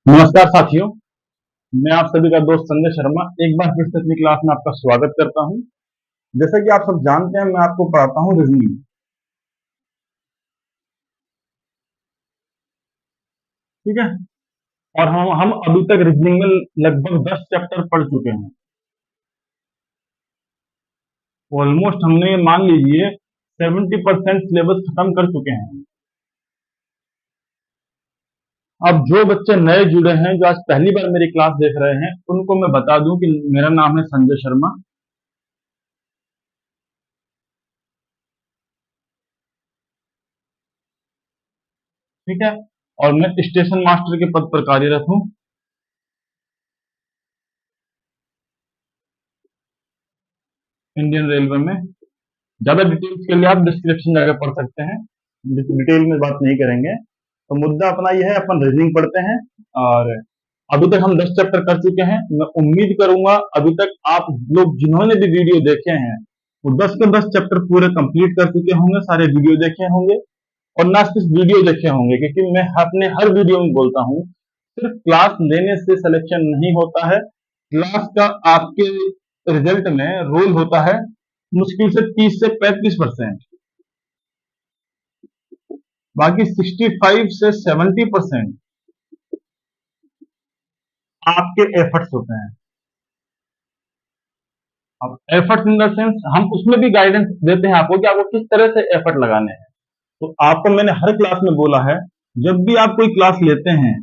नमस्कार साथियों, मैं आप सभी का दोस्त संजय शर्मा एक बार फिर से अपनी क्लास में आपका स्वागत करता हूं। जैसा कि आप सब जानते हैं, मैं आपको पढ़ाता हूं रीजनिंग। ठीक है। और हम अभी तक रीजनिंग में लगभग 10 चैप्टर पढ़ चुके हैं। ऑलमोस्ट हमने मान लीजिए 70% सिलेबस खत्म कर चुके हैं। अब जो बच्चे नए जुड़े हैं, जो आज पहली बार मेरी क्लास देख रहे हैं, उनको मैं बता दूं कि मेरा नाम है संजय शर्मा। ठीक है। और मैं स्टेशन मास्टर के पद पर कार्यरत हूँ इंडियन रेलवे में। ज्यादा डिटेल्स के लिए आप डिस्क्रिप्शन जाकर पढ़ सकते हैं। डिटेल में बात नहीं करेंगे। तो मुद्दा अपना यह है, अपन रीजनिंग पढ़ते हैं। और अभी तक हम 10 चैप्टर कर चुके हैं। मैं उम्मीद करूंगा अभी तक आप लोग जिन्होंने भी वीडियो देखे हैं वो 10 के 10 चैप्टर पूरे कंप्लीट कर चुके होंगे, सारे वीडियो देखे होंगे। और ना सिर्फ वीडियो देखे होंगे, क्योंकि मैं अपने हर वीडियो में बोलता हूँ, सिर्फ क्लास लेने से सिलेक्शन नहीं होता है। क्लास का आपके रिजल्ट में रोल होता है मुश्किल से 30 से 35%। बाकी 65 से 70% आपके एफर्ट्स होते हैं। अब एफर्ट्स इन द सेंस हम उसमें भी गाइडेंस देते हैं आपको कि आपको किस तरह से एफर्ट लगाने हैं। तो आपको मैंने हर क्लास में बोला है, जब भी आप कोई क्लास लेते हैं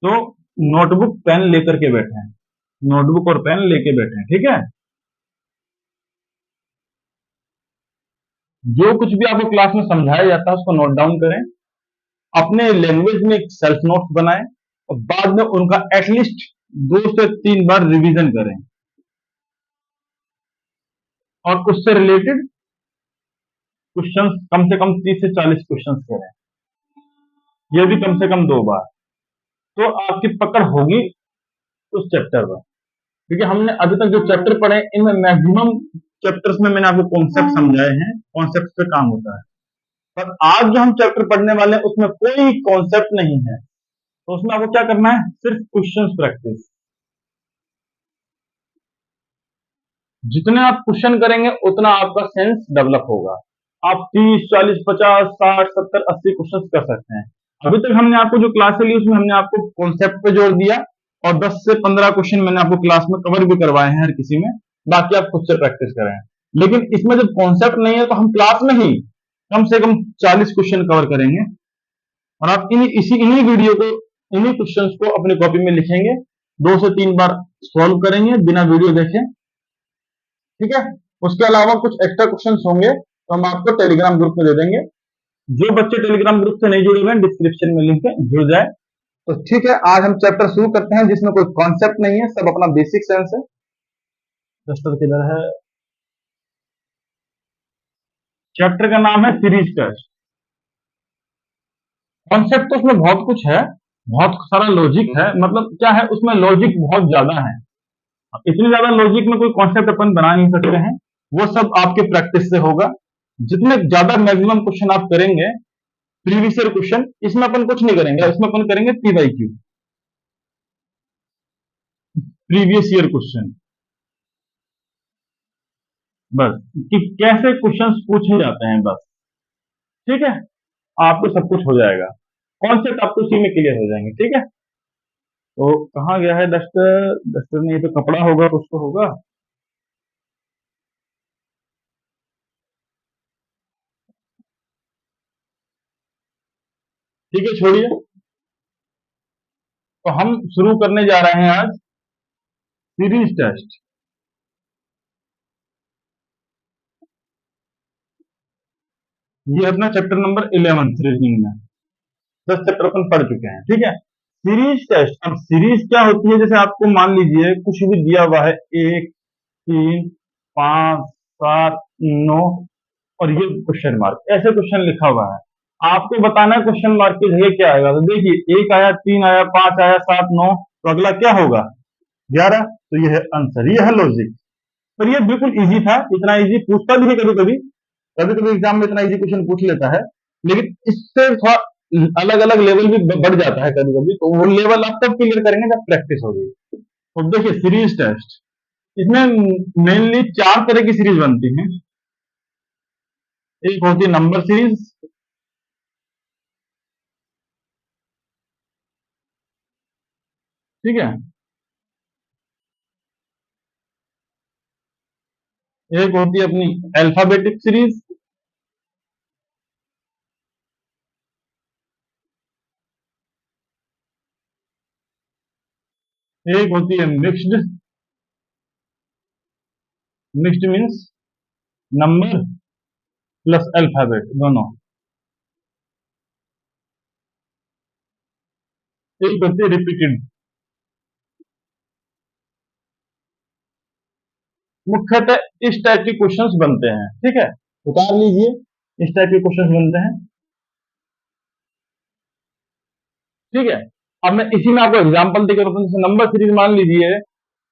तो नोटबुक पेन लेकर के बैठे। नोटबुक और पेन लेके बैठे, ठीक है। जो कुछ भी आपको क्लास में समझाया जाता है उसको नोट डाउन करें, अपने लैंग्वेज में एक सेल्फ नोट्स बनाएं और बाद में उनका एटलीस्ट 2 से 3 बार रिवीजन करें। और उससे रिलेटेड क्वेश्चंस कम से कम 30 से 40 क्वेश्चंस करें, ये भी कम से कम 2 बार। तो आपकी पकड़ होगी उस चैप्टर पर। क्योंकि हमने अभी तक जो चैप्टर पढ़े इनमें मैक्सिमम चैप्टर्स में मैंने आपको कॉन्सेप्ट समझाए हैं, कॉन्सेप्ट पे काम होता है। पर आज जो हम चैप्टर पढ़ने वाले हैं उसमें कोई कॉन्सेप्ट नहीं है। तो उसमें आपको क्या करना है, सिर्फ क्वेश्चन प्रैक्टिस। जितने आप क्वेश्चन करेंगे उतना आपका सेंस डेवलप होगा। आप 30, 40, 50, 60, 70, 80 क्वेश्चन कर सकते हैं। अभी तक हमने आपको जो क्लास ली उसमें हमने आपको कॉन्सेप्ट पे जोर दिया और 10 से 15 क्वेश्चन मैंने आपको क्लास में कवर भी करवाए हैं हर किसी में। बाकी आप खुद से प्रैक्टिस करें। लेकिन इसमें जब कॉन्सेप्ट नहीं है तो हम क्लास में ही कम से कम 40 क्वेश्चन कवर करेंगे। और आप इन्हीं वीडियो को, इन्हीं क्वेश्चंस को अपनी कॉपी में लिखेंगे, 2 से 3 बार सॉल्व करेंगे बिना वीडियो देखे। ठीक है। उसके अलावा कुछ एक्स्ट्रा क्वेश्चंस होंगे तो हम आपको टेलीग्राम ग्रुप में दे देंगे। जो बच्चे टेलीग्राम ग्रुप से नहीं जुड़े हुए हैं, डिस्क्रिप्शन में लिंक है, जुड़ जाए। तो ठीक है, आज हम चैप्टर शुरू करते हैं जिसमें कोई कॉन्सेप्ट नहीं है, सब अपना बेसिक सेंस है। रजिस्टर किधर है? चैप्टर का नाम है सीरीज टेस्ट। कॉन्सेप्ट तो उसमें बहुत कुछ है, बहुत सारा लॉजिक है। मतलब क्या है, उसमें लॉजिक बहुत ज्यादा है। इतनी ज्यादा लॉजिक में कोई कॉन्सेप्ट अपन बना नहीं सकते हैं। वो सब आपके प्रैक्टिस से होगा। जितने ज्यादा मैक्सिमम क्वेश्चन आप करेंगे, प्रीवियस ईयर क्वेश्चन, इसमें अपन कुछ नहीं करेंगे, इसमें अपन करेंगे पीवाईक्यू, प्रीवियस ईयर क्वेश्चन। बस कि कैसे क्वेश्चंस पूछे जाते हैं, बस। ठीक है। आपको सब कुछ हो जाएगा, कॉन्सेप्ट आपको उसी में क्लियर हो जाएंगे। ठीक है। तो कहाँ गया है डस्टर? डस्टर नहीं तो कपड़ा होगा, कुछ तो होगा। ठीक है, छोड़िए। तो हम शुरू करने जा रहे हैं आज सीरीज टेस्ट। ये अपना चैप्टर नंबर 11 रीजनिंग में 10 चैप्टर अपन पढ़ चुके हैं। ठीक है। सीरीज टेस्ट, अब सीरीज क्या होती है? जैसे आपको मान लीजिए कुछ भी दिया हुआ है, 1, 3, 5, 7, 9 और ये क्वेश्चन मार्क, ऐसे क्वेश्चन लिखा हुआ है। आपको बताना है क्वेश्चन मार्क की जगह क्या आएगा। तो देखिए, 1 आया, 3 आया, 5 आया, 7, 9, तो अगला क्या होगा? 11। तो ये है आंसर, ये है लॉजिक। पर ये बिल्कुल इजी था, इतना इजी पूछता भी है कभी कभी। कभी कभी एग्जाम में इतना इजी क्वेश्चन पूछ लेता है, लेकिन इससे थोड़ा अलग अलग लेवल भी बढ़ जाता है कभी कभी, तो वो लेवल आप तब क्लियर करेंगे जब प्रैक्टिस होगी। तो देखिए सीरीज टेस्ट, इसमें मेनली चार तरह की सीरीज बनती है। एक होती है नंबर सीरीज, ठीक है। एक होती है अपनी अल्फाबेटिक सीरीज, एक होती है mixed, mixed means number plus alphabet दोनों। एक होती है रिपीटेड। मुख्यतः इस टाइप के क्वेश्चंस बनते हैं, ठीक है, उतार लीजिए, इस टाइप के क्वेश्चंस बनते हैं, ठीक है। अब मैं इसी में आपको एग्जांपल देकर बताऊं, जैसे नंबर सीरीज मान लीजिए,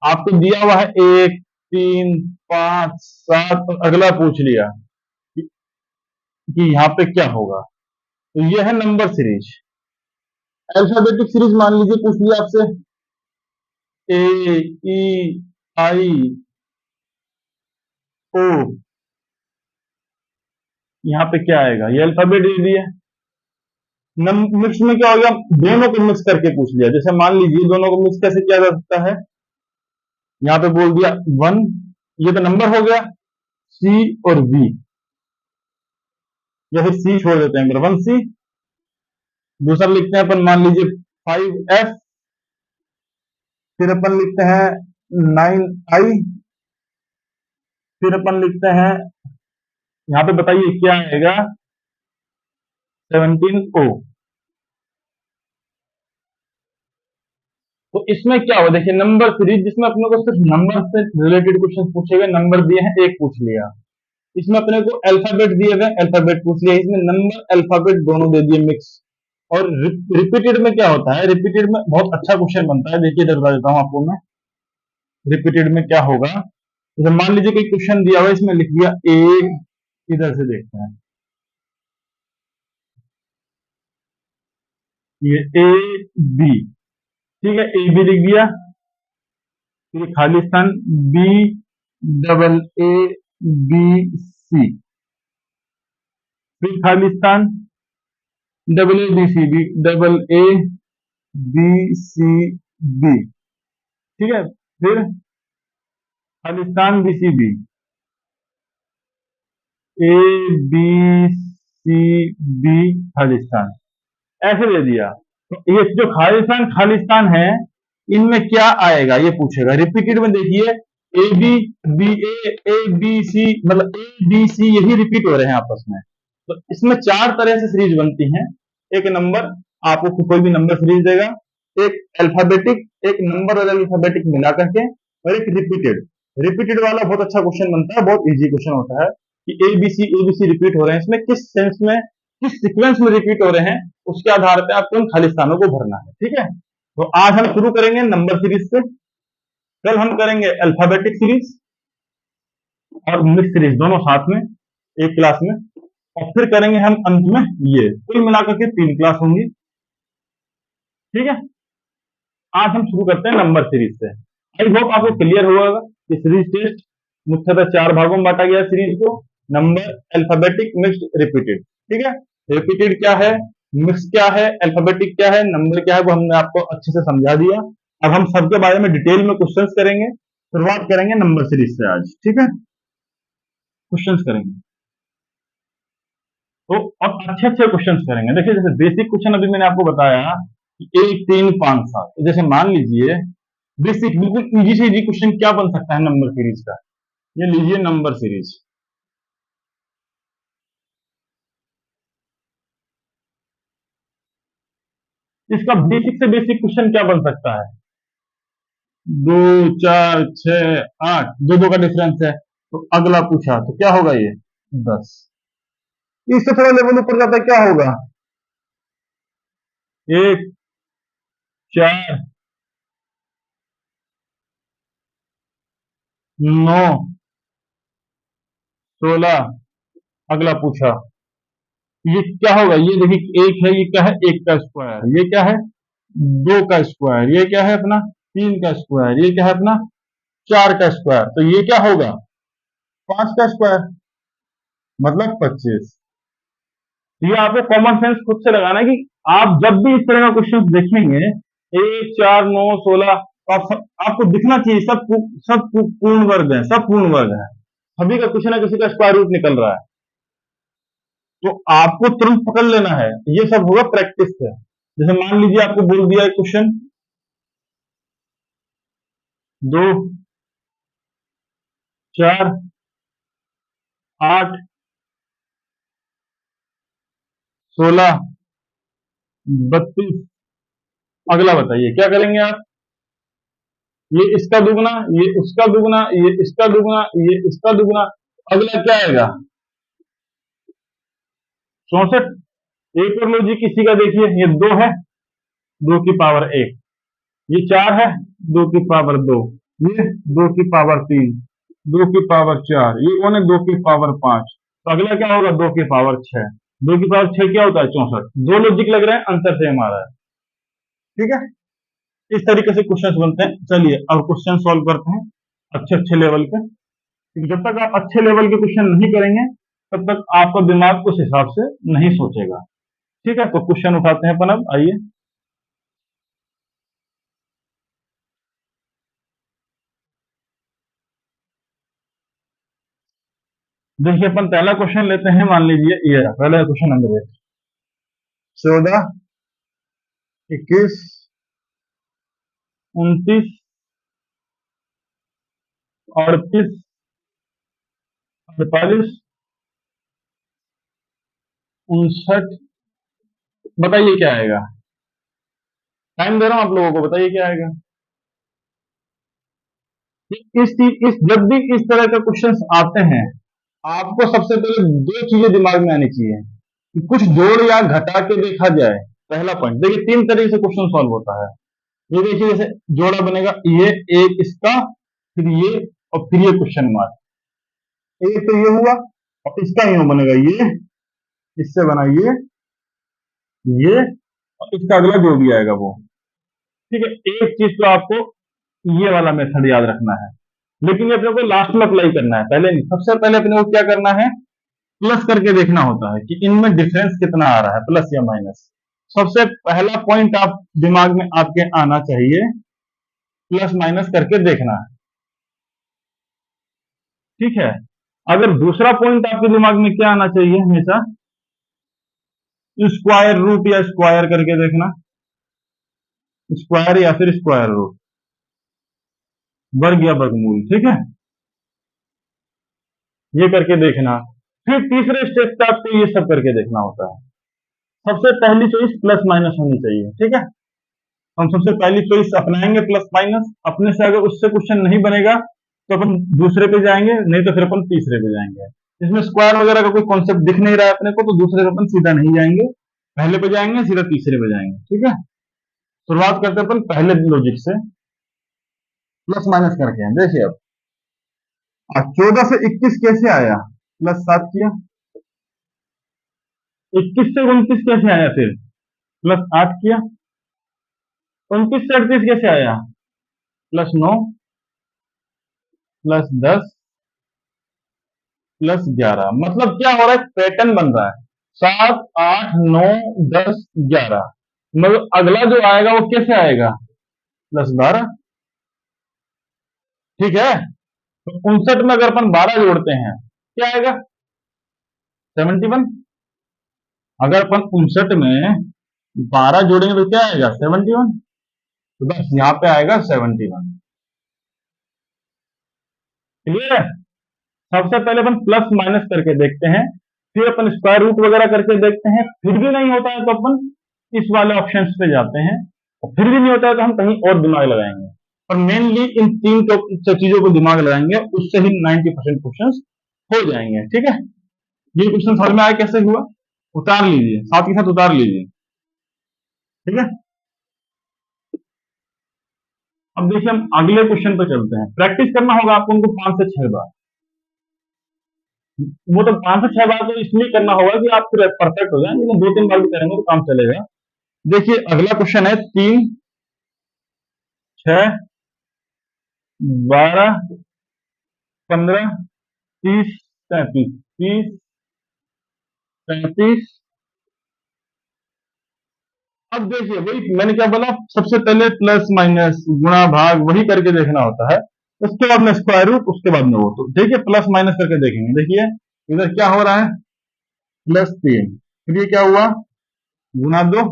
आपको दिया हुआ है 1, 3, 5, 7 और अगला पूछ लिया कि यहाँ पे क्या होगा, तो ये है नंबर सीरीज। अल्फाबेटिक सीरीज मान लीजिए, पूछ लिया आपसे A, E, I, O, यहाँ पे क्या आएगा, ये अल्फाबेट दे दिया। मिक्स में क्या हो गया, दोनों को मिक्स करके पूछ लिया, जैसे मान लीजिए दोनों को मिक्स कैसे किया जा सकता है, यहाँ पे बोल दिया 1, ये तो नंबर हो गया, C और V, या फिर C छोड़ देते हैं, 1C। दूसरा लिखते हैं अपन, मान लीजिए 5F, फिर अपन लिखते हैं 9I, फिर अपन लिखते हैं, यहाँ पे बताइए क्या आएगा, 17O। तो इसमें क्या हुआ, देखिए नंबर सीरीज, जिसमें अपने को सिर्फ नंबर से रिलेटेड क्वेश्चन पूछे गए, नंबर दिए हैं, एक पूछ लिया। इसमें अपने को अल्फाबेट दिए गए, अल्फाबेट पूछ लिया, इसमें नंबर अल्फाबेट दोनों दे दिए मिक्स। और रिपीटेड में क्या होता है, रिपीटेड में बहुत अच्छा क्वेश्चन बनता है, देखिए इधर बता देता हूँ आपको मैं, रिपीटेड में क्या होगा। जैसे मान लीजिए कोई क्वेश्चन दिया हुआ है, इसमें लिख दिया ए, इधर से देखते हैं, ये A, B, ठीक है, A, B लिख दिया, फिर खाली स्थान B, AA, B, C, फिर खाली स्थान AA, BC, AA, BC, B, ठीक है, फिर खाली स्थान BC, B, A, B, C, B, खाली स्थान, ऐसे दे दिया। तो ये जो खाली स्थान है, इनमें क्या आएगा ये पूछेगा। रिपीटेड में देखिए A, B, B, A, A, B, C, मतलब A, B, C यही रिपीट हो रहे हैं आपस में। तो इसमें चार तरह से सीरीज बनती हैं। एक नंबर, आपको कोई भी नंबर सीरीज देगा, एक अल्फाबेटिक, एक नंबर और अल्फाबेटिक मिला करके, और एक रिपीटेड। रिपीटेड वाला बहुत अच्छा क्वेश्चन बनता है, बहुत इजी क्वेश्चन होता है कि A, B, C रिपीट हो रहे हैं, इसमें किस सेंस में, किस सीक्वेंस में रिपीट हो रहे हैं, उसके आधार पर आपको उन खाली स्थानों को भरना है, ठीक है। तो आज हम शुरू करेंगे नंबर सीरीज से, कल हम करेंगे अल्फाबेटिक सीरीज और मिक्स सीरीज दोनों साथ में एक क्लास में, और फिर करेंगे हम अंत में ये, कुल मिलाकर के 3 क्लास होंगी, ठीक है। आज हम शुरू करते हैं नंबर सीरीज से। आई होप आपको क्लियर होगा कि सीरीज टेस्ट मुख्यतः 4 भागों में बांटा गया सीरीज को, नंबर, अल्फाबेटिक, मिक्स्ड, रिपीटेड, ठीक है। रिपीटेड क्या है, मिक्स क्या है, अल्फाबेटिक क्या है, नंबर क्या है, वो हमने आपको अच्छे से समझा दिया। अब हम सबके बारे में डिटेल में क्वेश्चंस करेंगे। शुरुआत करेंगे नंबर सीरीज से आज, ठीक है, क्वेश्चंस करेंगे। तो अब अच्छे अच्छे क्वेश्चंस करेंगे। देखिए जैसे बेसिक क्वेश्चन अभी मैंने आपको बताया कि 1, 3, 5, 7, जैसे मान लीजिए बेसिक बिल्कुल इजी से इजी क्वेश्चन क्या बन सकता है नंबर सीरीज का, ये लीजिए नंबर सीरीज। इसका बेसिक से बेसिक क्वेश्चन क्या बन सकता है, 2, 4, 6, 8, दो दो का डिफरेंस है, तो अगला पूछा तो क्या होगा ये 10। इससे थोड़ा लेवल ऊपर जाता है, क्या होगा 1, 4, 9, 16, अगला पूछा ये क्या होगा, ये देखिए एक है, ये क्या है, एक का स्क्वायर, ये क्या है, दो का स्क्वायर, ये क्या है अपना, तीन का स्क्वायर, ये क्या है अपना, चार का स्क्वायर, तो ये क्या होगा, पांच का स्क्वायर, मतलब 25। ये आपको कॉमन सेंस खुद से लगाना है कि आप जब भी इस तरह का क्वेश्चन देखेंगे, एक चार नौ 16, तो आपको दिखना चाहिए सब पूर्ण वर्ग है, सब पूर्ण वर्ग है, सभी का किसी ना किसी का स्क्वायर रूट निकल रहा है, तो आपको तुरंत पकड़ लेना है। ये सब होगा प्रैक्टिस से। जैसे मान लीजिए आपको बोल दिया है क्वेश्चन, 2 4 8 16 32, अगला बताइए क्या करेंगे आप, ये इसका दुगना, ये उसका दुगना, ये इसका दुगना, ये इसका दुगना, अगला क्या आएगा, 64। एक और लो जी किसी का, देखिए ये 2 है, 2 की पावर 1, ये 4 है, 2 की पावर 2, ये 2 की पावर 3, 2 की पावर 4, ये कौन है, 2 की पावर 5, तो अगला क्या होगा, 2 की पावर 6। 2 की पावर 6 क्या होता है, 64। दो लॉजिक लग रहे हैं, आंसर सेम आ रहा है। ठीक है, इस तरीके से क्वेश्चन बनते हैं। चलिए अब क्वेश्चन सॉल्व करते हैं अच्छे अच्छे लेवल के, क्योंकि जब तक आप अच्छे लेवल के क्वेश्चन नहीं करेंगे तब तक आपका दिमाग उस हिसाब से नहीं सोचेगा। ठीक है, तो क्वेश्चन उठाते हैं अपन, अब आइए। देखिए अपन पहला क्वेश्चन लेते हैं, मान लीजिए ये रहा पहला क्वेश्चन नंबर 1, 14 21 29 38 48 59, बताइए क्या आएगा। टाइम दे रहा हूं आप लोगों को, बताइए क्या आएगा। इस जब भी इस तरह के क्वेश्चंस आते हैं, आपको सबसे पहले दो चीजें दिमाग में आनी चाहिए कि कुछ जोड़ या घटा के देखा जाए। पहला पॉइंट देखिए, तीन तरीके से क्वेश्चन सॉल्व होता है। ये देखिए जैसे जोड़ा बनेगा, ये एक इसका, फिर ये, और फिर ये क्वेश्चन मार्क, एक तो ये हुआ, और इसका यूं बनेगा, ये इससे बना ये, और इसका अगला जो भी आएगा वो। ठीक है, एक चीज तो आपको ये वाला मेथड याद रखना है, लेकिन ये अपने को लास्ट में अप्लाई करना है, पहले नहीं। सबसे पहले अपने को क्या करना है, प्लस करके देखना होता है कि इनमें डिफरेंस कितना आ रहा है, प्लस या माइनस। सबसे पहला पॉइंट आप दिमाग में आपके आना चाहिए, प्लस माइनस करके देखना है। ठीक है, अगर दूसरा पॉइंट आपके दिमाग में क्या आना चाहिए हमेशा, स्क्वायर रूट या स्क्वायर करके देखना, स्क्वायर या फिर स्क्वायर रूट, वर्ग या वर्गमूल। ठीक है, ये करके देखना। फिर तीसरे स्टेप पे आपको ये सब करके देखना होता है। सबसे पहली चॉइस प्लस माइनस होनी चाहिए। ठीक है, हम सबसे पहली चॉइस अपनाएंगे प्लस माइनस। अपने से अगर उससे क्वेश्चन नहीं बनेगा तो अपन दूसरे पे जाएंगे, नहीं तो फिर अपन तीसरे पे जाएंगे। इसमें स्क्वायर वगैरह का कोई कॉन्सेप्ट दिख नहीं रहा है अपने को, तो दूसरे पे अपन सीधा नहीं जाएंगे, पहले पे जाएंगे, सीधा तीसरे पे जाएंगे। ठीक है, शुरुआत करते हैं अपन पहले लॉजिक से, प्लस माइनस करके हैं। देखिए अब 14 से 21 कैसे आया, +7 किया। 21 से 29 कैसे आया, फिर +8 किया। 29 से 38 कैसे आया, +9 +10 +11। मतलब क्या हो रहा है, पैटर्न बन रहा है, 7 8 9 10 11। मतलब अगला जो आएगा वो कैसे आएगा, +12। ठीक है, तो 59 में अगर अपन 12 जोड़ते हैं क्या आएगा, 71। अगर अपन 59 में 12 जोड़ेंगे तो क्या आएगा, 71। तो बस यहाँ पे आएगा 71। क्लियर है, सबसे पहले अपन प्लस माइनस करके देखते हैं, फिर अपन स्क्वायर रूट वगैरह करके देखते हैं। फिर भी नहीं होता है तो अपन इस वाले ऑप्शन पे जाते हैं, और फिर भी नहीं होता है तो हम कहीं और दिमाग लगाएंगे। और मेनली इन तीन चीजों को दिमाग लगाएंगे, उससे ही 90% क्वेश्चन हो जाएंगे। ठीक है, ये क्वेश्चन समझ में आया कैसे हुआ, उतार लीजिए, साथ के साथ उतार लीजिए। ठीक है, अब देखिए हम अगले क्वेश्चन पे चलते हैं। प्रैक्टिस करना होगा आपको उनको 5 से 6 बार। वो तो 5 से 6 बार तो इसलिए करना होगा कि आप फिर परफेक्ट हो जाए, लेकिन 2-3 बार भी करेंगे तो काम चलेगा। देखिए अगला क्वेश्चन है 3, 6, 12, 15, 30, 37, 30, 35। अब देखिए वही मैंने क्या बोला, सबसे पहले प्लस माइनस गुणा भाग वही करके देखना होता है, उसके बाद में स्क्वायर रूट, उसके बाद में वो। तो देखिए प्लस माइनस करके देखेंगे। देखिए इधर क्या हो रहा है, +3, फिर ये क्या हुआ, गुणा 2,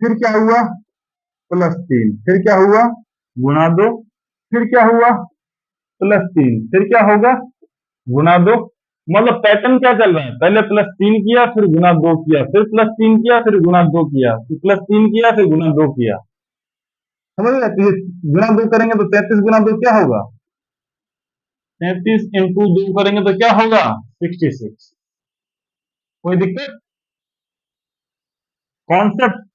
फिर क्या हुआ, +3, फिर क्या हुआ, गुणा 2, फिर क्या हुआ, +3, फिर क्या होगा, गुणा 2। मतलब पैटर्न क्या चल रहा है, पहले +3 किया, फिर गुणा 2 किया, फिर +3 किया, फिर गुणा 2 किया, फिर +3 किया, फिर गुणा 2 किया। समझ रहे, तो ये गुणा 2 करेंगे तो 33 गुणा 2 क्या होगा, 33 × 2 करेंगे तो क्या होगा, 66। कोई दिक्कत, कॉन्सेप्ट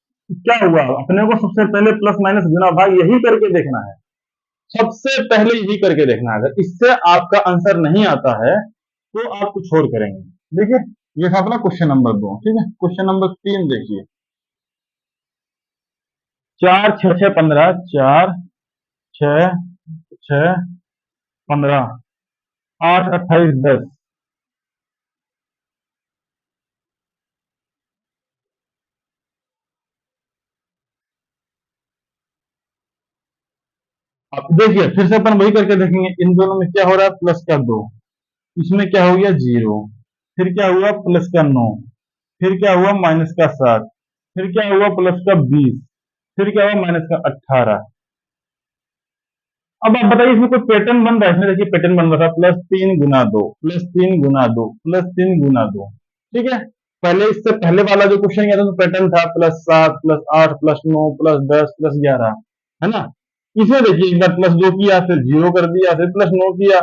क्या हुआ, अपने को सबसे पहले प्लस माइनस गुना भाग यही करके देखना है, सबसे पहले यही करके देखना है। अगर इससे आपका आंसर नहीं आता है तो आप कुछ और करेंगे। देखिए ये था अपना क्वेश्चन नंबर 2, ठीक है। क्वेश्चन नंबर 3 देखिए, 4, 6, 6, 15, 4, 6, 6, 15, 8, 28, 10। अब देखिए फिर से अपन वही करके देखेंगे, इन दोनों में क्या हो रहा है, +2, इसमें क्या हो गया 0, फिर क्या हुआ +9, फिर क्या हुआ -7, फिर क्या हुआ +20, फिर क्या हुआ -18। अब आप बताइए इसमें कोई पैटर्न बन रहा है, इसमें देखिए पैटर्न बन रहा था, +3 × 2, +3 × 2, +3 × 2, ठीक है। पहले इससे पहले वाला जो क्वेश्चन किया था तो पैटर्न था +7, +8, +9, +10, +11, है ना। इसमें देखिए एक बार +2 किया, फिर 0 कर दिया, फिर +9 किया,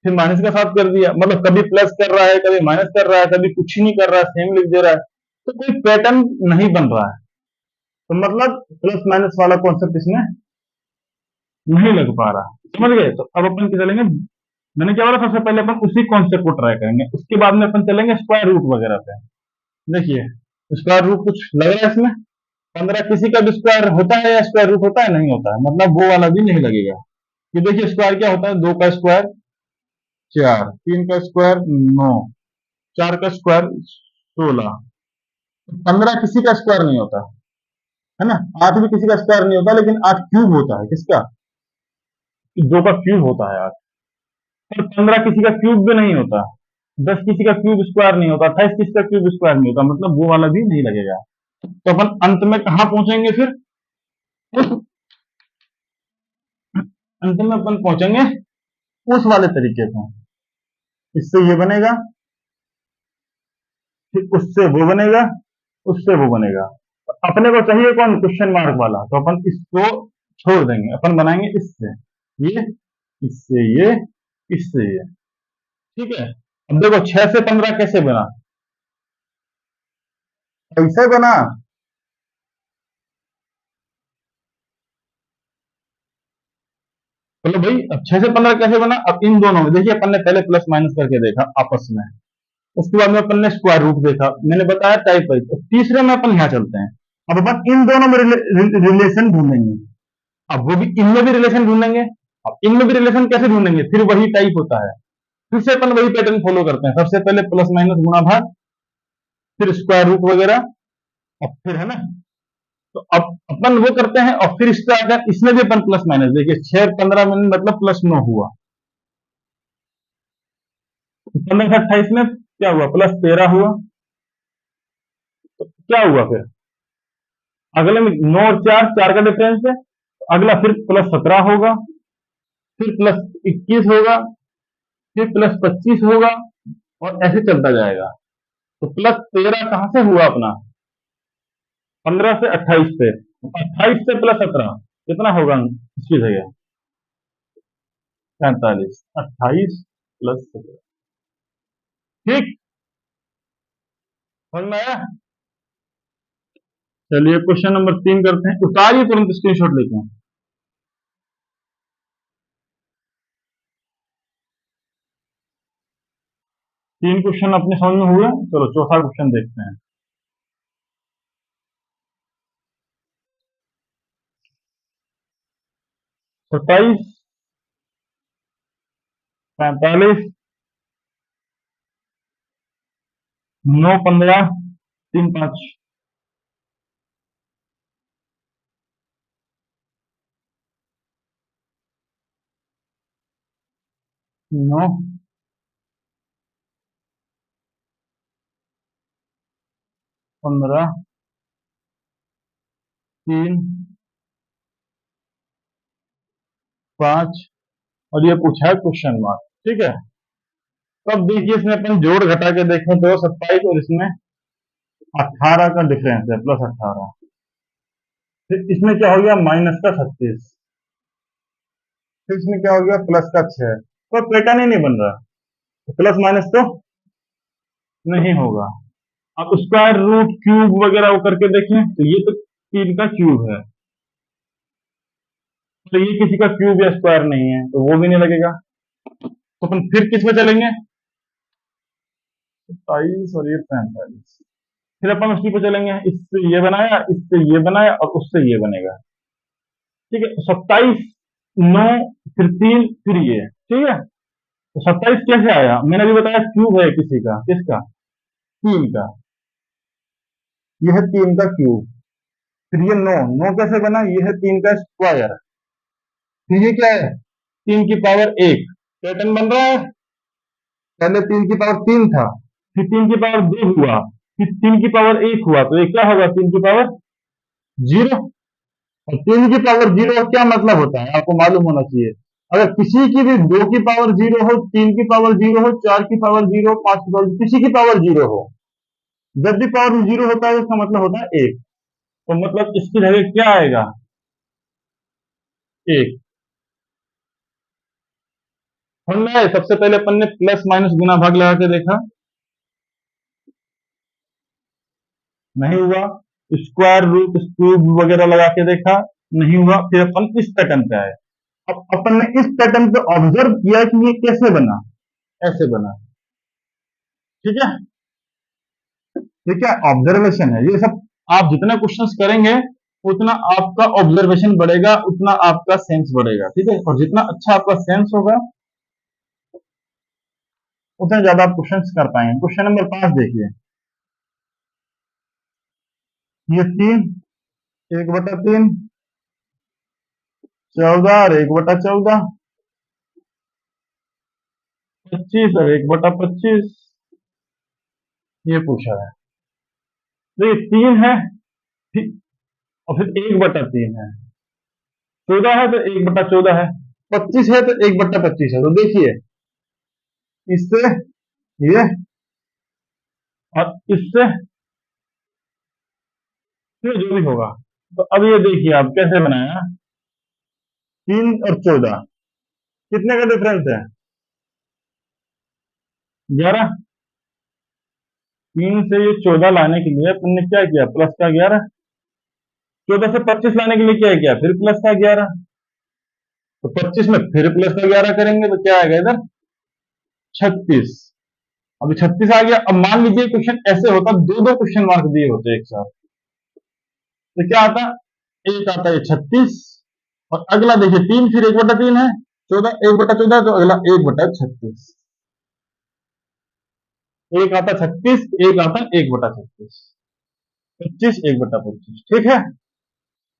फिर -7 कर दिया, मतलब कभी प्लस कर रहा है, कभी माइनस कर रहा है, कभी कुछ ही नहीं कर रहा है, सेम लिख दे रहा है। तो कोई पैटर्न नहीं बन रहा है, तो मतलब प्लस माइनस वाला कॉन्सेप्ट इसमें नहीं लग पा रहा, समझ गए। तो अब अपन क्या चलेंगे, मैंने क्या बोला, सबसे पहले अपन उसी कॉन्सेप्ट को ट्राई करेंगे, उसके बाद में अपन चलेंगे स्क्वायर रूट वगैरह पे। देखिए स्क्वायर रूट कुछ लग रहा है इसमें, 15 किसी का भी स्क्वायर होता है या स्क्वायर रूट होता है, नहीं होता है, मतलब वो वाला भी नहीं लगेगा। कि देखिए स्क्वायर क्या होता है, 2 का स्क्वायर 4, 3 का स्क्वायर 9, 4 का स्क्वायर 16, 15 किसी का स्क्वायर नहीं होता है ना, 8 भी किसी का स्क्वायर नहीं होता, लेकिन 8 क्यूब होता है, किसका, 2 का क्यूब होता है 8। और 15 किसी का क्यूब भी नहीं होता, 10 किसी का क्यूब स्क्वायर नहीं होता, 28 किसी का क्यूब स्क्वायर नहीं होता, मतलब वो वाला भी नहीं लगेगा। तो अपन अंत में कहां पहुंचेंगे फिर, अंत में अपन पहुंचेंगे उस वाले तरीके से, इससे ये बनेगा, फिर उससे वो बनेगा, उससे वो बनेगा। तो अपने को चाहिए कौन, क्वेश्चन मार्क वाला, तो अपन इसको छोड़ देंगे, अपन बनाएंगे इससे ये, इससे ये, इससे ये, ठीक है। अब देखो 6 से 15 कैसे बना, ऐसे बना, चलो भाई अब 6 से 15 कैसे बना, अब इन दोनों में देखिए अपन ने पहले प्लस माइनस करके देखा आपस में, उसके बाद में अपन ने स्क्वायर रूट देखा, मैंने बताया टाइप वाइज। तो तीसरे में अपन यहाँ चलते हैं, अब अपन इन दोनों में रिलेशन ढूंढेंगे, अब वो भी इनमें भी रिलेशन ढूंढेंगे। अब इनमें भी रिलेशन कैसे ढूंढेंगे, फिर वही टाइप होता है, फिर से अपन वही पैटर्न फॉलो करते हैं, सबसे पहले प्लस माइनस गुणा भाग, फिर स्क्वायर रूट वगैरह, और फिर है ना। तो अब अपन वो करते हैं, और फिर इसका अगर इसमें भी अपन प्लस माइनस, देखिए 6 15 में मतलब +9 हुआ, 15 से 28 में क्या हुआ, +13 हुआ। तो क्या हुआ फिर, अगले में 9 और 4, 4 का डिफरेंस है, तो अगला फिर +17 होगा, फिर +21 होगा, फिर +25 होगा, और ऐसे चलता जाएगा। तो +13 कहां से हुआ अपना, 15 से 28 पे, 28 से +17 कितना होगा इसकी जगह, 45, 28 +17, ठीक, समझ में आया। चलिए क्वेश्चन नंबर 3 करते हैं, उतारिए तुरंत स्क्रीनशॉट लेके। तीन क्वेश्चन अपने समझ में हुए। चलो चौथा क्वेश्चन देखते हैं। 27, 45, 9, 15, 3, 5। 9, 15, 3, 5 और ये पूछा है क्वेश्चन मार्क। ठीक है, तो अब देखिए इसमें अपन जोड़ घटा के देखें तो 27 और इसमें 18 का डिफरेंस है, +18। फिर इसमें क्या हो गया, माइनस का 36। फिर इसमें क्या हो गया, प्लस का 6। तो पैटर्न ही नहीं बन रहा, तो प्लस माइनस तो नहीं होगा। अब स्क्वायर रूट क्यूब वगैरह वो करके देखें तो ये तो 3 का क्यूब है, तो ये किसी का क्यूब या स्क्वायर नहीं है, तो वो भी नहीं लगेगा। तो अपन फिर किस में चलेंगे, 27 और ये 45। फिर अपन उसी पे चलेंगे, इससे ये बनाया, इससे ये बनाया और उससे ये बनेगा। ठीक है, 27, 9, फिर 3, फिर ये। ठीक है, तो 27 कैसे आया, मैंने अभी बताया क्यूब है किसी का, किसका, 3 का। ये है 3 का क्यूब। फिर ये 9, 9 कैसे बना, ये है 3 का स्क्वायर। फिर ये क्या है, 3 की पावर 1। पैटर्न बन रहा है, पहले 3 की पावर 3 था, फिर 3 की पावर 2 हुआ, फिर 3 की पावर 1 हुआ, तो ये क्या होगा, 3 की पावर 0। और 3 की पावर 0 का क्या मतलब होता है, आपको मालूम होना चाहिए। अगर किसी की भी 2 की पावर 0 हो, 3 की पावर 0 हो, 4 की पावर 0 हो, 5 की पावर, किसी की पावर 0 हो, जब भी पावर 0 होता है उसका मतलब होता है 1। तो मतलब इसकी जगह क्या आएगा, 1। समझ में आए? सबसे पहले अपन ने प्लस माइनस गुना भाग लगा के देखा, नहीं हुआ। स्क्वायर रूट क्यूब वगैरह लगा के देखा, नहीं हुआ। फिर अपन इस पैटर्न पे आए। अब अपन ने इस पैटर्न पे ऑब्जर्व किया कि ये कैसे बना, ऐसे बना। ठीक है, ये क्या ऑब्जर्वेशन है, ये सब आप जितना क्वेश्चंस करेंगे उतना आपका ऑब्जर्वेशन बढ़ेगा, उतना आपका सेंस बढ़ेगा। ठीक है, और जितना अच्छा आपका सेंस होगा उतना ज्यादा आप क्वेश्चंस कर पाएंगे। क्वेश्चन नंबर 5 देखिए, ये 3, 1/3, 14 और 1/14, 25 और 1/25 ये पूछा है। तो ये 3 है, ठीक, और फिर 1/3 है। 14 है तो 1/14 है, 25 है तो 1/25 है। तो देखिए इससे ये और इससे फिर जो भी होगा। तो अब ये देखिए आप कैसे बनाया, 3 और 14 कितने का डिफरेंस है, 11। 3 से ये 14 लाने के लिए अपन ने क्या किया, प्लस का 11। 14 से 25 लाने के लिए क्या किया, फिर प्लस का 11। तो 25 में फिर प्लस का 11 करेंगे तो क्या आएगा इधर, 36। अभी 36 आ गया। अब मान लीजिए क्वेश्चन ऐसे होता, दो दो क्वेश्चन मार्क दिए होते एक साथ, तो क्या आता, एक आता है 36 और अगला देखिए 3, फिर 1/3 है, 14, 1/14, तो अगला 1/36। एक आता 36, एक आता 1/36, 25, 1/25। ठीक है,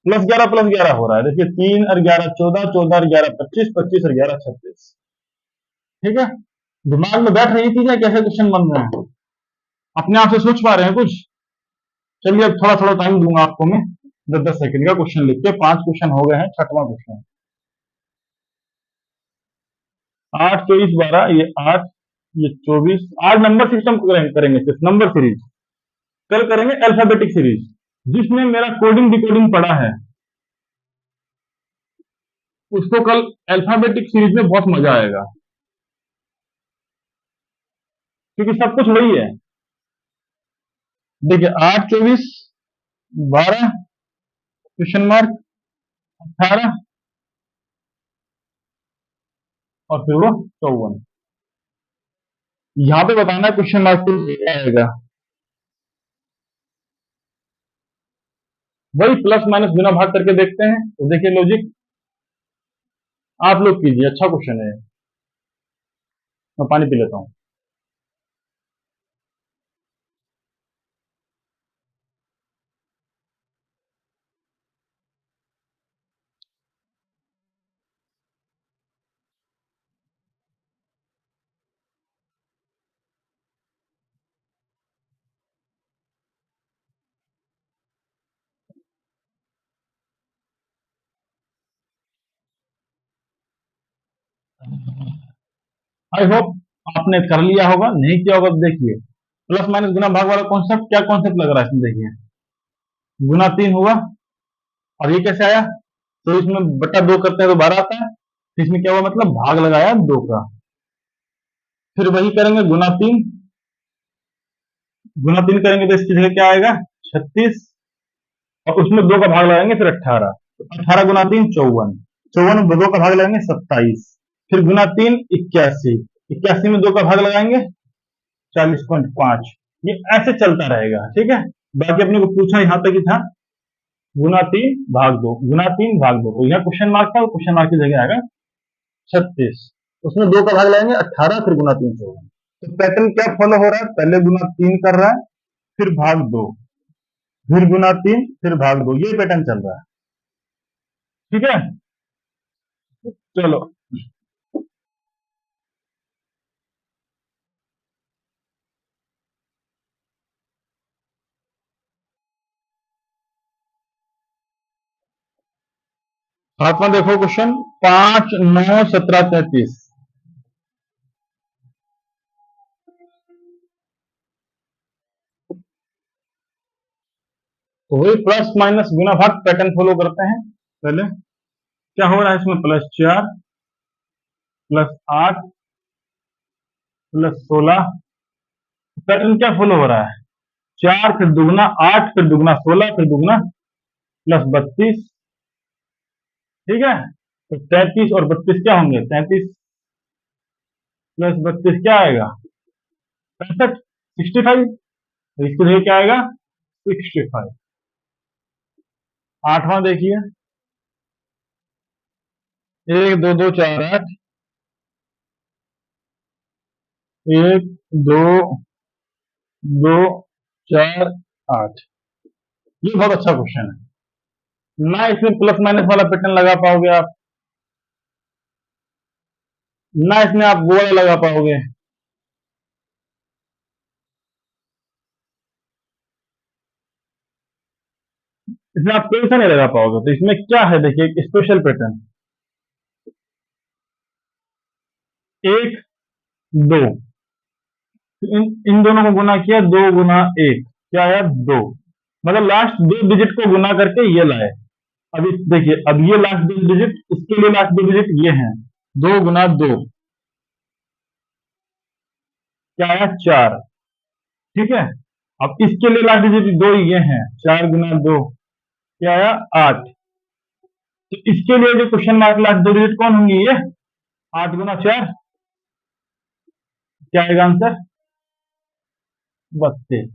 +11 हो रहा है। देखिए 3 और 11 14, 14 और 11 25, 25 और 11 36। ठीक है, दिमाग में बैठ रही चीजें, कैसे क्वेश्चन बन रहे हैं, अपने आप से सोच पा रहे हैं कुछ। चलिए अब थोड़ा थोड़ा टाइम दूंगा आपको मैं, 10-10 सेकंड का क्वेश्चन लिख के। 5 क्वेश्चन हो गए हैं, छठवां क्वेश्चन। 8, 24, 12, ये 8, ये 24। आज नंबर सिस्टम करेंगे, सिर्फ नंबर सीरीज। कल करेंगे अल्फाबेटिक सीरीज, जिसमें मेरा कोडिंग डिकोडिंग पड़ा है उसको कल अल्फाबेटिक सीरीज में बहुत मजा आएगा, क्योंकि सब कुछ वही है। देखिए 8, 24, 12, क्वेश्चन मार्क, 18 और फिर वो 54। यहाँ पे बताना है क्वेश्चन मार्क से क्या आएगा। वही प्लस माइनस गुना भाग करके देखते हैं। तो देखिए लॉजिक आप लोग कीजिए, अच्छा क्वेश्चन है। मैं पानी पी लेता हूँ। आई होप आपने कर लिया होगा, नहीं किया होगा तो देखिए प्लस माइनस गुना भाग वाला कॉन्सेप्ट, क्या कॉन्सेप्ट लग रहा है इसमें। देखिए गुना 3 हुआ, और ये कैसे आया, तो इसमें बटा 2 करते हैं तो 12 आता है, तो इसमें क्या हुआ, मतलब भाग लगाया 2 का। फिर वही करेंगे गुना तीन करेंगे तो इसकी जगह क्या आएगा, 36, और उसमें 2 का भाग लगाएंगे फिर 18, तो 18 गुना 3 54, 54 में 2 का भाग लगाएंगे 27, फिर गुना 3 81, 81 में 2 का भाग लगाएंगे 40.5। ये ऐसे चलता रहेगा, ठीक है। बाकी अपने को पूछा यहाँ तक ही था, गुना 3 भाग 2, तो यहाँ क्वेश्चन मार्क था, क्वेश्चन मार्क की जगह आएगा 36, उसमें 2 का भाग लगाएंगे 18, फिर गुना 3 54। तो पैटर्न क्या फॉलो हो रहा है, पहले गुना 3 कर रहा है, फिर भाग 2, फिर गुना 3, फिर भाग 2, ये पैटर्न चल रहा है, ठीक है। चलो सातवां देखो क्वेश्चन, 5 9 17 33। तो वही प्लस माइनस गुना भाग पैटर्न फॉलो करते हैं। पहले क्या हो रहा है इसमें, +4 +8 +16, पैटर्न क्या फॉलो हो रहा है, 4 फिर दुगना 8 फिर दुगना 16 फिर दुगना +32, ठीक है। तो 33 और 32 क्या होंगे, 33 +32 क्या आएगा, 65, 65, तो इसके लिए क्या आएगा 65। आठवां देखिए, 1 2 2 4 8, 1 2 2 4 8। ये बहुत अच्छा क्वेश्चन है ना, इसमें प्लस माइनस वाला पैटर्न लगा पाओगे आप, ना इसमें आप वो वाला लगा पाओगे। इसमें आप कोई सा नहीं लगा पाओगे। तो इसमें क्या है, देखिए एक स्पेशल पैटर्न, 1 2, इन इन दोनों को गुना किया, 2 गुना 1 क्या आया 2, मतलब लास्ट 2 डिजिट को गुना करके ये लाए। अभी देखिए, अब ये लास्ट 2 डिजिट, इसके लिए लास्ट 2 डिजिट ये हैं, 2 गुना 2 क्या आया 4, ठीक है। अब इसके लिए लास्ट डिजिट 2 ये हैं, 4 गुना 2 क्या आया 8। तो इसके लिए जो क्वेश्चन मार्क लास्ट 2 डिजिट कौन होंगी, ये 8 गुना 4 क्या आएगा आंसर 32।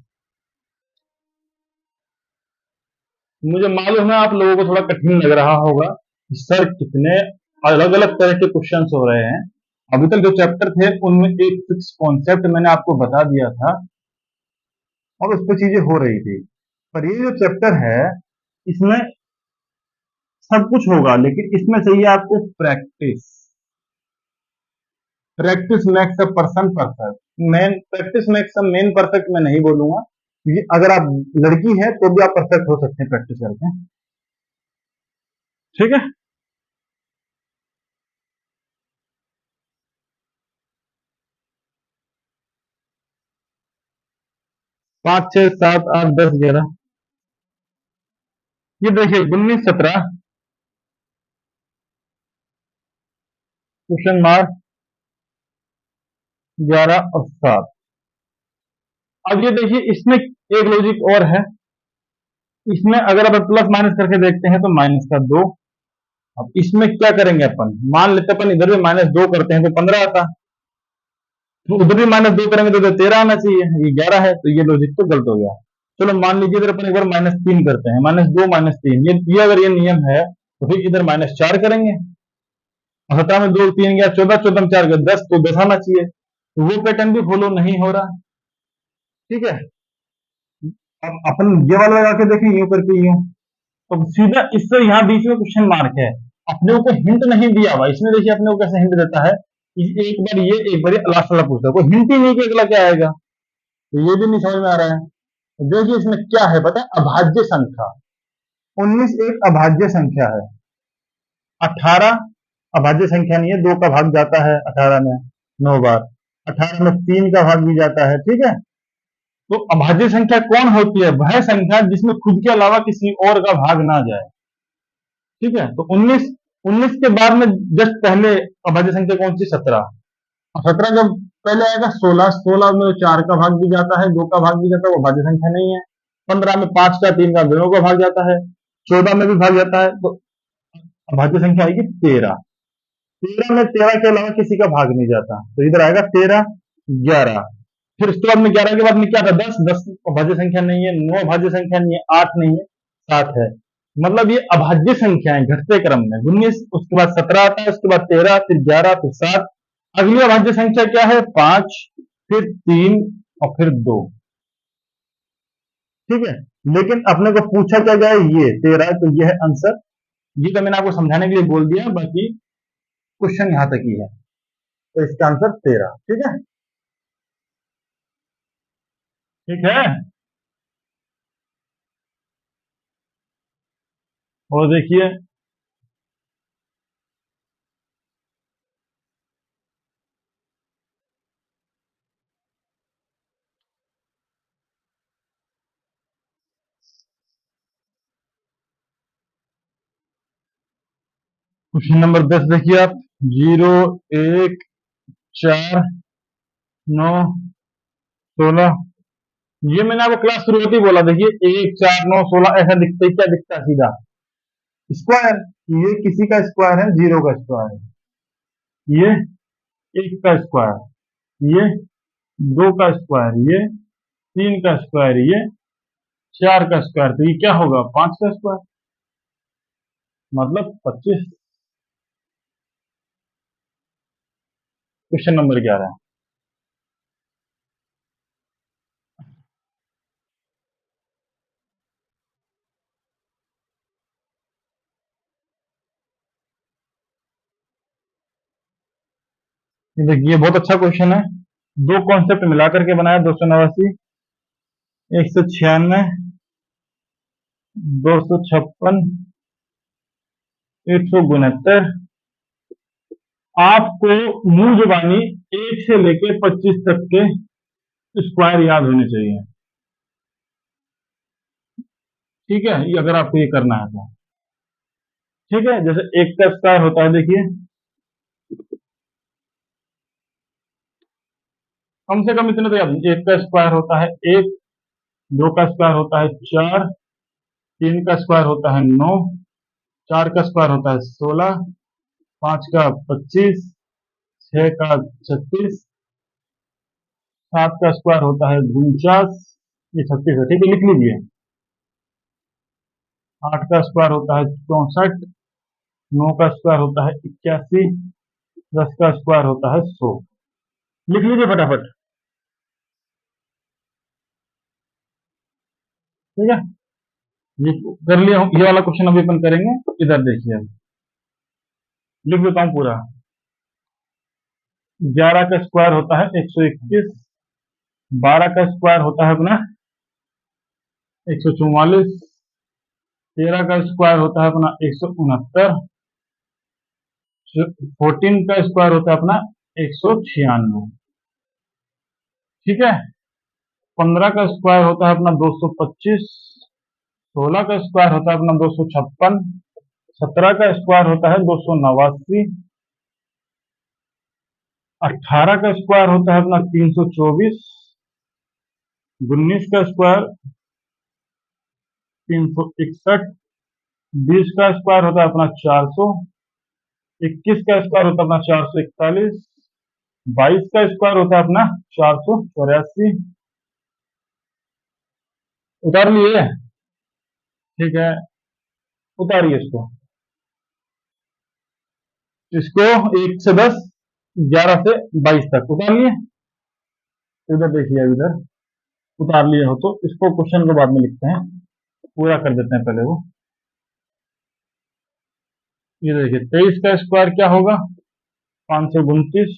मुझे मालूम है आप लोगों को थोड़ा कठिन लग रहा होगा कि सर कितने अलग अलग तरह के क्वेश्चंस हो रहे हैं। अभी तक जो चैप्टर थे उनमें एक फिक्स कॉन्सेप्ट मैंने आपको बता दिया था और उस पर चीजें हो रही थी, पर ये जो चैप्टर है इसमें सब कुछ होगा, लेकिन इसमें चाहिए आपको practice. Practice makes a person perfect, man practice makes a man perfect मैं नहीं बोलूंगा, क्योंकि अगर आप लड़की है तो भी आप परफेक्ट हो सकते हैं प्रैक्टिस करके, ठीक है। 5 6 7 8 10 11, ये देखिए 19 17 क्वेश्चन मार्क 11 और 7। अब ये देखिए इसमें एक लॉजिक और है, इसमें अगर अपन प्लस माइनस करके देखते हैं तो माइनस का 2। अब इसमें क्या करेंगे अपन, मान लेते अपन इधर भी -2 करते हैं तो 15 आता, तो उधर भी -2 करेंगे तो इधर 13 आना चाहिए, ये 11 है, तो ये लॉजिक तो गलत हो गया। चलो मान लीजिए इधर अपन एक बार -3 करते हैं, -2 -3, ये अगर ये नियम है तो फिर इधर -4 करेंगे, और 17 में 2 3 गया 14, 14 में 4 गया 10, तो 10 आना चाहिए, तो वो पैटर्न भी फॉलो नहीं हो रहा। ठीक है, अब अपन ये वाला लगा के देखें, यूं करके यूं, तो सीधा इससे यहाँ बीच में क्वेश्चन मार्क है, अपने को हिंट नहीं दिया हुआ, इसमें देखिए अपने को कैसे हिंट देता है कि एक बार ये एक बार लास्ट वाला पूछता है, कोई हिंट ही नहीं कि अगला क्या आएगा, तो ये भी नहीं समझ में आ रहा है। तो देखिए इसमें क्या है पता है, अभाज्य संख्या। 19 एक अभाज्य संख्या है। 18 अभाज्य संख्या नहीं है, 2 का भाग जाता है 18 में 9 बार, 18 में 3 का भाग भी जाता है। ठीक है, तो अभाज्य संख्या कौन होती है, वह संख्या जिसमें खुद के अलावा किसी और का भाग ना जाए। ठीक है, तो 19 के बाद में जस्ट पहले अभाज्य संख्या कौन सी, 17, और 17 जब पहले आएगा 16 में 4 का भाग भी जाता है, 2 का भाग भी जाता है, वो अभाज्य संख्या नहीं है। 15 में 5 का 3 का दोनों का भाग जाता है, 14 में भी भाग जाता है, तो अभाज्य संख्या आएगी 13। 13 में 13 के अलावा किसी का भाग नहीं जाता, तो इधर आएगा 13, 11, फिर उसके बाद में 11 के बाद में क्या था, 10, 10 अभाज्य संख्या नहीं है, 9 अभाज्य संख्या नहीं है, 8 नहीं है, 7 है, मतलब ये अभाज्य संख्या है घटते क्रम में। 19, उसके बाद 17 आता है, उसके बाद 13, फिर 11, फिर 7, अगली अभाज्य संख्या क्या है, 5, फिर 3 और फिर 2। ठीक है, लेकिन अपने को पूछा क्या गया है, ये 13, तो ये है आंसर। ये तो मैंने आपको समझाने के लिए बोल दिया, बाकी क्वेश्चन यहां तक ही है, तो इसका आंसर 13। ठीक है, ठीक है, और देखिए क्वेश्चन नंबर 10 देखिए आप, 0 1 4 9 16, ये मैंने आपको क्लास शुरुआती बोला, देखिए 1 4 9 16 ऐसा दिखता है, क्या दिखता है, सीधा स्क्वायर, ये किसी का स्क्वायर है, 0 का स्क्वायर है, ये 1 का स्क्वायर, ये 2 का स्क्वायर, ये 3 का स्क्वायर, ये 4 का स्क्वायर, तो ये क्या होगा, 5 का स्क्वायर, मतलब 25। क्वेश्चन नंबर 11, ये देखिए बहुत अच्छा क्वेश्चन है, दो कॉन्सेप्ट मिलाकर के बनाया, 289, 196, 256, 169। आपको मूल जुबानी 1 से लेके 25 तक के स्क्वायर याद होने चाहिए। ठीक है, ये अगर आपको ये करना है तो ठीक है, जैसे 1 का स्क्वायर होता है, देखिए कम से कम इतने तो याद, 1 का स्क्वायर होता है 1, 2 का स्क्वायर होता है 4, 3 का स्क्वायर होता है 9, 4 का स्क्वायर होता है 16, 5 का 25, 6 का 36, 7 का स्क्वायर होता है 49, ये 36 है। ठीक है, लिख लीजिए। 8 का स्क्वायर होता है 64, 9 का स्क्वायर होता है 81, 10 का स्क्वायर होता है 100। लिख लीजिए फटाफट। ठीक है, ये कर लिया, ये वाला क्वेश्चन अभी अपन करेंगे, इधर देखिए लिख देता हूँ पूरा। 11 का स्क्वायर होता है 121, 12 का स्क्वायर होता है अपना 144, 13 का स्क्वायर होता है अपना 169, 14 का स्क्वायर होता है अपना 196। ठीक है, 15 का स्क्वायर होता है अपना 225, 16 का स्क्वायर होता है अपना 256, 17 का स्क्वायर होता है 289, 18 का स्क्वायर होता है अपना 324, 19 का स्क्वायर 361, 20 का स्क्वायर होता है अपना 400, 21 का स्क्वायर होता है अपना 441, 22 का स्क्वायर होता है अपना 484। उतार लिए? ठीक है, उतारिए इसको। इसको 1 से 10, 11 से 22 तक उतार लिए। इधर देखिए, अब इधर उतार लिए हो तो इसको क्वेश्चन को बाद में लिखते हैं, पूरा कर देते हैं पहले वो। ये देखिए, 23 का स्क्वायर क्या होगा? 529।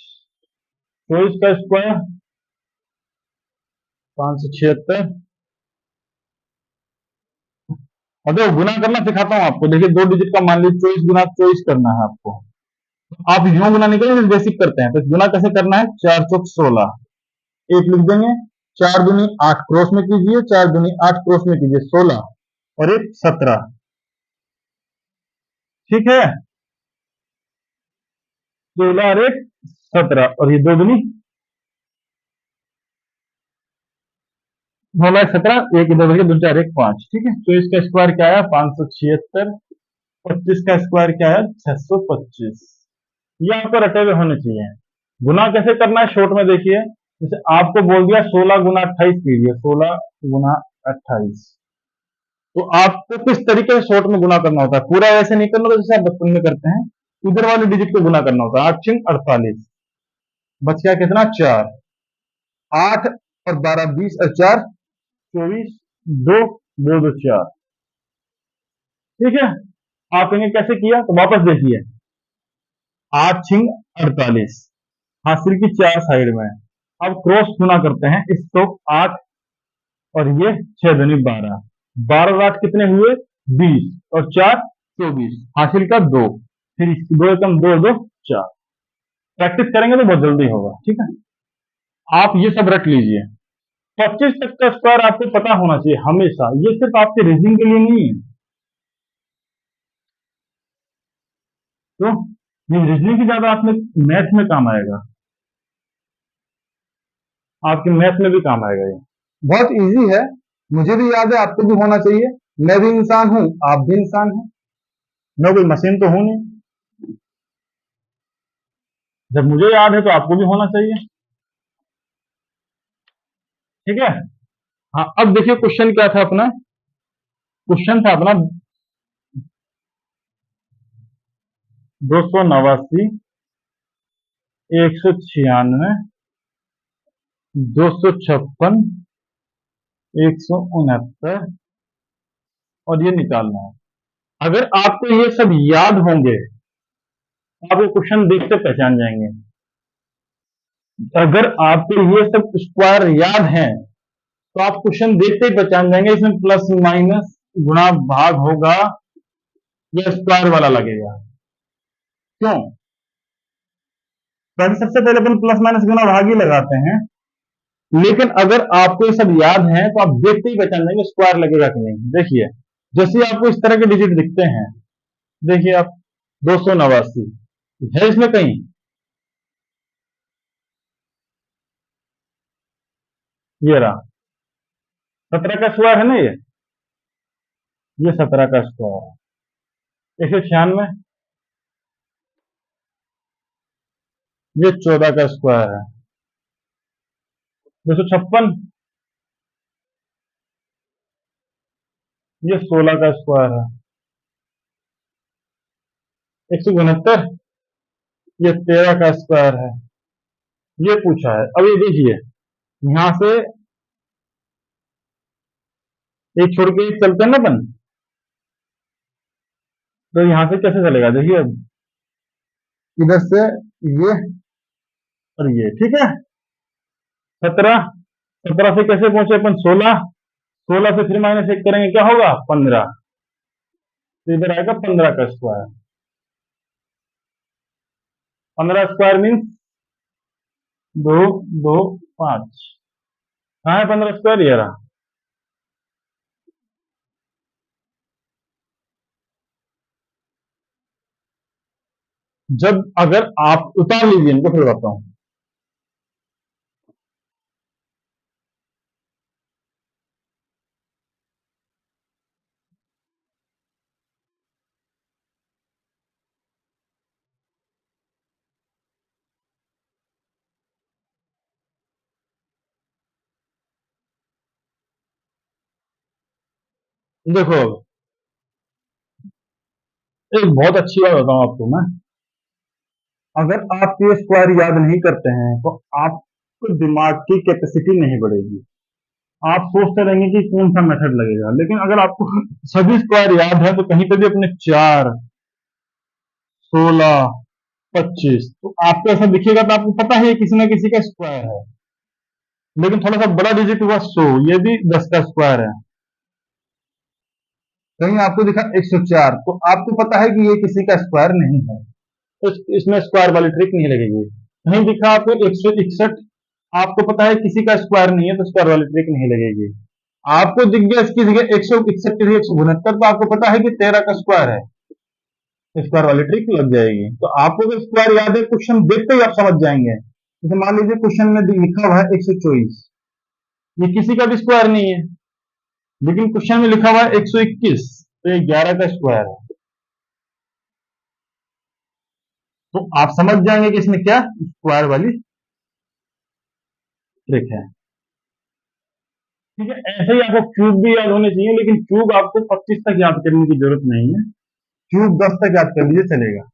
24 का स्क्वायर 576। अगर गुना करना सिखाता हूँ आपको, देखिए 2 डिजिट का मान लीजिए 24 गुना 24 करना है आपको। आप यूं गुना नहीं करेंगे, बेसिक करते हैं, तो गुना कैसे करना है? 4 चौक 16, एक लिख देंगे। 4 दूनी 8 क्रॉस में कीजिए, 4 दूनी 8 क्रॉस में कीजिए 16, और एक 17। ठीक है, 16 और एक 17, और ये 2 दूनी 16 17, एक इधर दो 4 एक 5। ठीक है, तो इसका स्क्वायर क्या आया? 576। 25 का स्क्वायर क्या है? 625। ये आपको रटे हुए होने चाहिए। गुना कैसे करना है शॉर्ट में देखिए, जैसे आपको बोल दिया 16 गुना 28 कीजिए, 16 गुना 28। तो आपको किस तरीके से शॉर्ट में गुना करना होता है, पूरा ऐसे नहीं करना होता जैसे आप बचपन में करते हैं। इधर वाले डिजिट को गुना करना होता है। 8 छिंग 48, बच गया कितना? 4। 8 और 12 20 और 4 24, 2 2 2 4। ठीक है, आप इन्हें कैसे किया तो वापस देखिए। 8 छिंग 48, हासिल की 4 साइड में। अब क्रॉस गुना करते हैं, इसको 8 और ये 6 दूनी 12, 12 और 8 कितने हुए? 20, और 4 24, हासिल का 2। फिर इसकी 2 एकम 2 2 4। प्रैक्टिस करेंगे तो बहुत जल्दी होगा। ठीक है, आप ये सब रख लीजिए। 25 तक का स्क्वायर आपको पता होना चाहिए हमेशा, ये सिर्फ आपके रीजनिंग के लिए नहीं है। तो ये रीजनिंग की ज्यादा आपने मैथ में काम आएगा, आपके मैथ में भी काम आएगा। ये बहुत इजी है, मुझे भी याद है, आपको भी होना चाहिए। मैं भी इंसान हूं, आप भी इंसान हैं, मैं कोई मशीन तो हूं नहीं। जब मुझे याद है तो आपको भी होना चाहिए। ठीक है, हाँ, अब देखिए क्वेश्चन क्या था अपना। क्वेश्चन था अपना 289, 196, 256, 169, और ये निकालना है। अगर आपको ये सब याद होंगे, आप ये क्वेश्चन देखते पहचान जाएंगे। अगर आपको ये सब स्क्वायर याद है तो आप क्वेश्चन देखते ही पहचान जाएंगे, इसमें प्लस माइनस गुणा भाग होगा या स्क्वायर वाला लगेगा। क्यों? क्योंकि सबसे पहले अपन प्लस माइनस गुणा भाग ही लगाते हैं। लेकिन अगर आपको ये सब याद है तो आप देखते ही पहचान जाएंगे स्क्वायर लगेगा कि नहीं। देखिए, जैसे आपको इस तरह के डिजिट दिखते हैं, देखिए आप 289 है इसमें कहीं? ये रहा 17 का स्क्वायर है ना, ये 17 का स्क्वायर है। 196, ये 14 का स्क्वायर है। 256, ये 16 का स्क्वायर है। 169, ये 13 का स्क्वायर है। ये पूछा है। अब ये देखिए, यहां से एक छोड़ के एक चलते हैं ना अपन, तो यहां से कैसे चलेगा? देखिए, अब इधर से ये और ये। ठीक है, 17, 17 से कैसे पहुंचे अपन? 16, 16 से फिर माइनस 1 करेंगे, क्या होगा? 15। तो इधर आएगा 15 का स्क्वायर। 15 square means 2 2 5। कहाँ है 15 स्क्वायर? ये रहा। जब अगर आप उतार लीजिए इनको, फिर बताऊं। देखो, एक बहुत अच्छी बात बताऊं आपको मैं। अगर आप ये स्क्वायर याद नहीं करते हैं तो आपको दिमाग की कैपेसिटी नहीं बढ़ेगी। आप सोचते रहेंगे कि कौन सा मेथड लगेगा, लेकिन अगर आपको सभी स्क्वायर याद है तो कहीं पे भी अपने 4, 16, 25 तो आपको ऐसा दिखेगा तो आपको पता है ये किसी ना किसी का स्क्वायर है। लेकिन थोड़ा सा बड़ा डिजिट हुआ 100, ये भी 10 का स्क्वायर है। कहीं आपको दिखा 104 तो आपको पता है कि ये किसी का स्क्वायर नहीं है, तो इसमें स्क्वायर वाली ट्रिक नहीं लगेगी। कहीं दिखा आपको 161, आपको पता है किसी का स्क्वायर नहीं है तो स्क्वायर वाली ट्रिक नहीं लगेगी। आपको दिख गया इसकी जगह 161 की जगह 169 तो आपको पता है कि 13 का स्क्वायर है, स्क्वायर वाली ट्रिक लग जाएगी। तो आपको अगर स्क्वायर याद है, क्वेश्चन देखते ही आप समझ जाएंगे। जैसे मान लीजिए क्वेश्चन में लिखा हुआ है 124, ये किसी का भी स्क्वायर नहीं है, लेकिन क्वेश्चन में लिखा हुआ है 121 तो ये 11 का स्क्वायर है। तो आप समझ जाएंगे कि इसमें क्या स्क्वायर वाली ट्रिक है। ठीक है, ऐसे ही आपको क्यूब भी याद होने चाहिए, लेकिन क्यूब आपको 25 तक याद करने की जरूरत नहीं है, क्यूब 10 तक याद कर लीजिए चलेगा।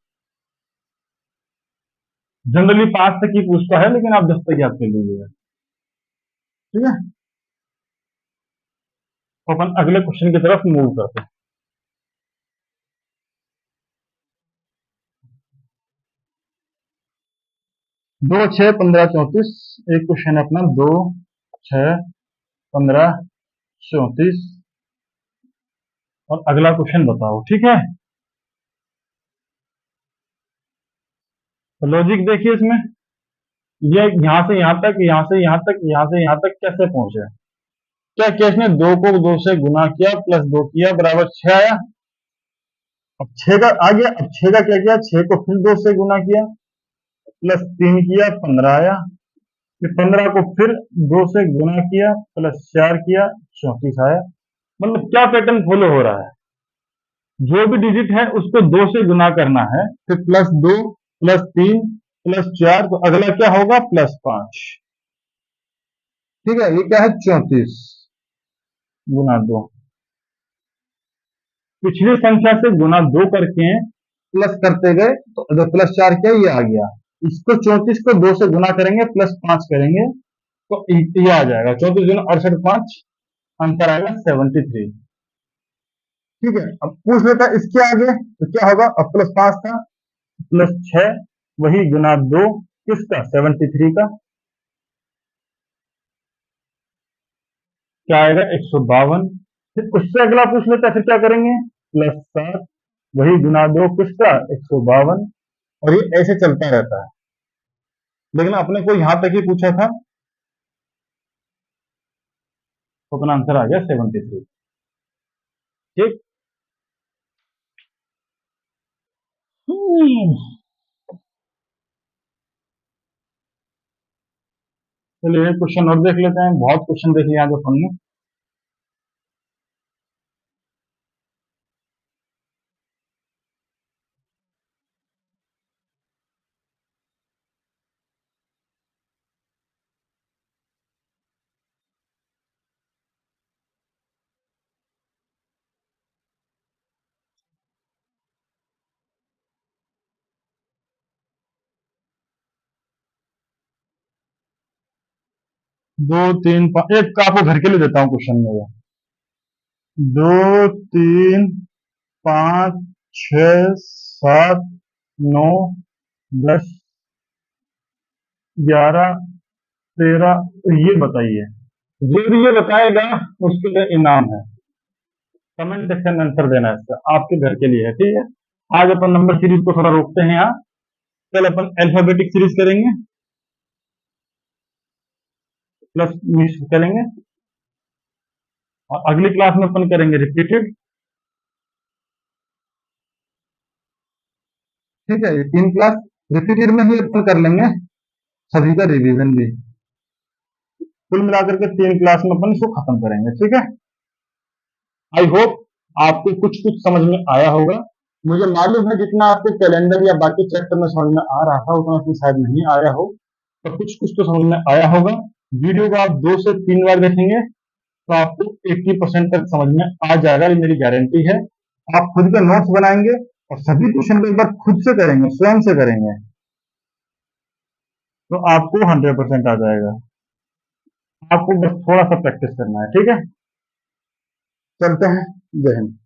जनरली 5 तक ही पूछता है, लेकिन आप 10 तक याद कर लीजिएगा। ठीक है, तो अपन अगले क्वेश्चन की तरफ मूव करते हैं। 2, 6, 15, 34। एक क्वेश्चन है अपना 2, 6, 15, 34 और अगला क्वेश्चन बताओ। ठीक है, तो लॉजिक देखिए इसमें, ये यहां से यहां तक, यहां से यहां तक, यहां से यहां तक कैसे पहुंचे। क्या किया इसने, 2 को 2 से गुना किया प्लस 2 किया बराबर 6 आया। अब 6 का आ गया, अब 6 का क्या किया, 6 को फिर 2 से गुना किया प्लस 3 किया 15 आया। फिर 15 को फिर 2 से गुना किया प्लस 4 किया 34 आया। मतलब क्या पैटर्न फॉलो हो रहा है, जो भी डिजिट है उसको 2 से गुना करना है, फिर +2 +3 +4 तो अगला क्या होगा +5। ठीक है, ये क्या है 34 गुना 2, पिछली संख्या से गुना 2 करके प्लस करते गए तो अगर +4 क्या ये आ गया। इसको 34 को 2 से गुना करेंगे +5 करेंगे तो ये आ जाएगा 34 गुना 68 5, आंसर आएगा 73। ठीक है, अब पूछ लेता है इसके आगे तो क्या होगा, अब +5 था +6 वही गुना 2 किसका 73 का, क्या आएगा 152। फिर उससे अगला पूछ लेता है, फिर क्या करेंगे +7 वही गुना 2 किसका 152, और ये ऐसे चलता रहता है। लेकिन अपने को यहां तक ही पूछा था तो अपना आंसर आ गया 73। ठीक, चलिए क्वेश्चन और देख लेते हैं, बहुत क्वेश्चन देख लिया आज अपन ने। 2, 3, 5, एक आपको घर के लिए देता हूँ क्वेश्चन में। 2, 3, 5, 6, 7, 9, 10, 11, 13, ये बताइए। जो भी ये बताएगा उसके लिए इनाम है। कमेंट सेक्शन में आंसर देना है इसका, आपके घर के लिए है। ठीक है, आज अपन नंबर सीरीज को थोड़ा रोकते हैं यहाँ, कल अपन अल्फाबेटिक सीरीज करेंगे, प्लस मिस करेंगे, और अगली क्लास में अपन करेंगे रिपीटेड। ठीक है, ये 3 क्लास रिपीटेड में ही अपन कर लेंगे, सभी का रिवीजन भी। कुल मिलाकर के 3 क्लास में अपन इसको खत्म करेंगे। ठीक है, आई होप आपको कुछ कुछ समझ में आया होगा। मुझे मालूम है जितना आपको कैलेंडर या बाकी चैप्टर में समझ में आ रहा था उतना उसमें शायद नहीं आया हो, तो कुछ कुछ तो समझ में आया होगा। वीडियो को आप 2 से 3 बार देखेंगे तो आपको 80% तक समझ में आ जाएगा, ये मेरी गारंटी है। आप खुद के नोट्स बनाएंगे और सभी क्वेश्चन को एक बार खुद से करेंगे, स्वयं से करेंगे, तो आपको 100% आ जाएगा। आपको बस थोड़ा सा प्रैक्टिस करना है, ठीक है। चलते हैं। जय हिंद।